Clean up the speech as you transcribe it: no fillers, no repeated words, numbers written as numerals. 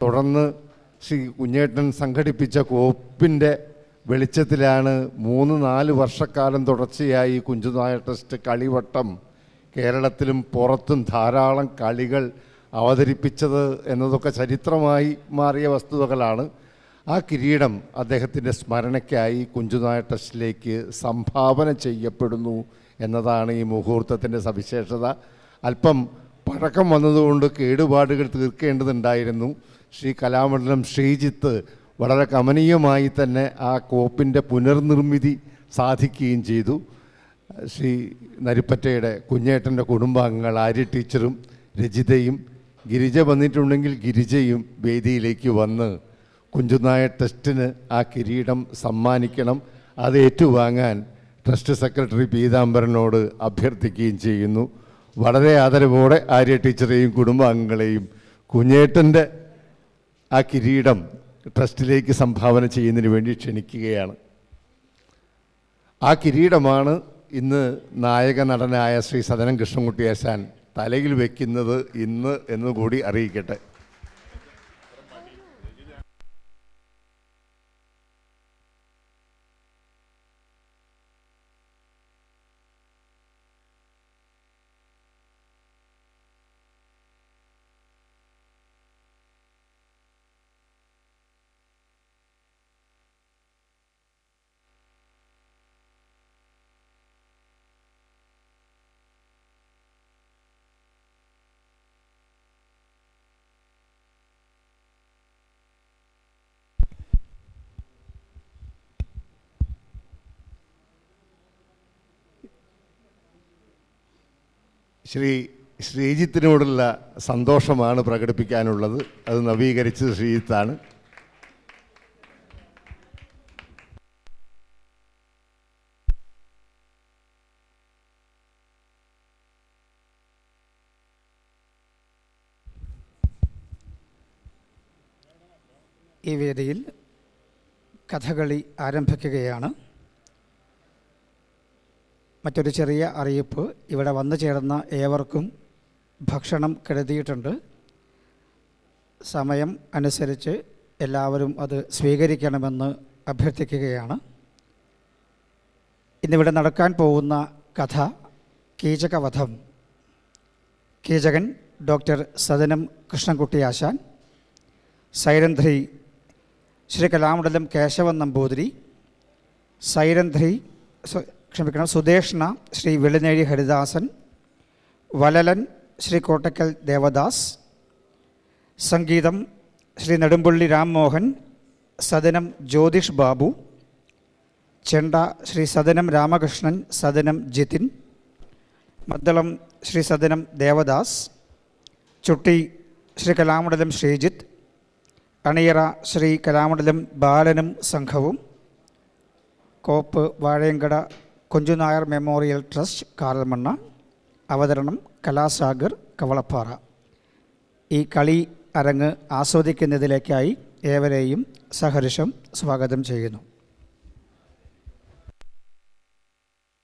തുടർന്ന് ശ്രീ കുഞ്ഞേട്ടൻ സംഘടിപ്പിച്ച കോപ്പിൻ്റെ വെളിച്ചത്തിലാണ് 3-4 വർഷക്കാലം തുടർച്ചയായി കുഞ്ചുനായർ ട്രസ്റ്റ് കളിവട്ടം കേരളത്തിലും പുറത്തും ധാരാളം കളികൾ അവതരിപ്പിച്ചത് എന്നതൊക്കെ ചരിത്രമായി മാറിയ വസ്തുതകളാണ്. ആ കിരീടം അദ്ദേഹത്തിൻ്റെ സ്മരണയ്ക്കായി കുഞ്ചുനായർ ട്രസ്റ്റിലേക്ക് സംഭാവന ചെയ്യപ്പെടുന്നു എന്നതാണ് ഈ മുഹൂർത്തത്തിൻ്റെ സവിശേഷത. അല്പം പഴക്കം വന്നതുകൊണ്ട് കേടുപാടുകൾ തീർക്കേണ്ടതുണ്ടായിരുന്നു. ശ്രീ കലാമണ്ഡലം ശ്രീജിത്ത് വളരെ കമനീയമായി തന്നെ ആ കോപ്പിൻ്റെ പുനർനിർമ്മിതി സാധിക്കുകയും ചെയ്തു. ശ്രീ നരിപ്പറ്റയുടെ കുഞ്ഞേട്ടൻ്റെ കുടുംബാംഗങ്ങൾ ആര്യ ടീച്ചറും രജിതയും, ഗിരിജ വന്നിട്ടുണ്ടെങ്കിൽ ഗിരിജയും വേദിയിലേക്ക് വന്ന് കുഞ്ചുനായർ ട്രസ്റ്റിന് ആ കിരീടം സമ്മാനിക്കണം. അത് ഏറ്റുവാങ്ങാൻ ട്രസ്റ്റ് സെക്രട്ടറി പീതാംബരനോട് അഭ്യർത്ഥിക്കുകയും ചെയ്യുന്നു. വളരെ ആദരവോടെ ആര്യ ടീച്ചറെയും കുടുംബാംഗങ്ങളെയും കുഞ്ഞേട്ടൻ്റെ ആ കിരീടം ട്രസ്റ്റിലേക്ക് സംഭാവന ചെയ്യുന്നതിന് വേണ്ടി ക്ഷണിക്കുകയാണ്. ആ കിരീടമാണ് ഇന്ന് നായക നടനായ ശ്രീ സദനം കൃഷ്ണൻകുട്ടിയാശാൻ തലയിൽ വയ്ക്കുന്നത് ഇന്ന് എന്നുകൂടി അറിയിക്കട്ടെ. ശ്രീജിത്തിനോടുള്ള സന്തോഷമാണ് പ്രകടിപ്പിക്കാനുള്ളത്. അത് നവീകരിച്ചത് ശ്രീജിത്താണ്. ഈ വേദിയിൽ കഥകളി ആരംഭിക്കുകയാണ്. മറ്റൊരു ചെറിയ അറിയിപ്പ്, ഇവിടെ വന്നു ചേർന്ന ഏവർക്കും ഭക്ഷണം കരുതിയിട്ടുണ്ട്. സമയം അനുസരിച്ച് എല്ലാവരും അത് സ്വീകരിക്കണമെന്ന് അഭ്യർത്ഥിക്കുകയാണ്. ഇന്നിവിടെ നടക്കാൻ പോകുന്ന കഥ കീചകവധം. കീചകൻ ഡോക്ടർ സദനം കൃഷ്ണൻകുട്ടിയാശാൻ, സൈരന്ധ്രി ശ്രീ കലാമണ്ഡലം കേശവൻ നമ്പൂതിരി, സൈരന്ധ്രി സുദേഷ്ണ ശ്രീ വെള്ളിനേഴി ഹരിദാസൻ, വലലൻ ശ്രീ കോട്ടക്കൽ ദേവദാസ്, സംഗീതം ശ്രീ നെടുമ്പുള്ളി രാംമോഹൻ, സദനം ജ്യോതിഷ് ബാബു, ചെണ്ട ശ്രീ സദനം രാമകൃഷ്ണൻ, സദനം ജിതിൻ, മദ്ദളം ശ്രീ സദനം ദേവദാസ്, ചുട്ടി ശ്രീ കലാമണ്ഡലം ശ്രീജിത്ത്, അണിയറ ശ്രീ കലാമണ്ഡലം ബാലനും സംഘവും, കോപ്പ് വാഴയങ്കട കുഞ്ചുനായർ മെമ്മോറിയൽ ട്രസ്റ്റ് കാറൽമണ്ണ, അവതരണം കലാസാഗർ കവളപ്പാറ. ഈ കളി അരങ്ങ് ആസ്വദിക്കുന്നതിലേക്കായി ഏവരെയും സഹർഷം സ്വാഗതം ചെയ്യുന്നു.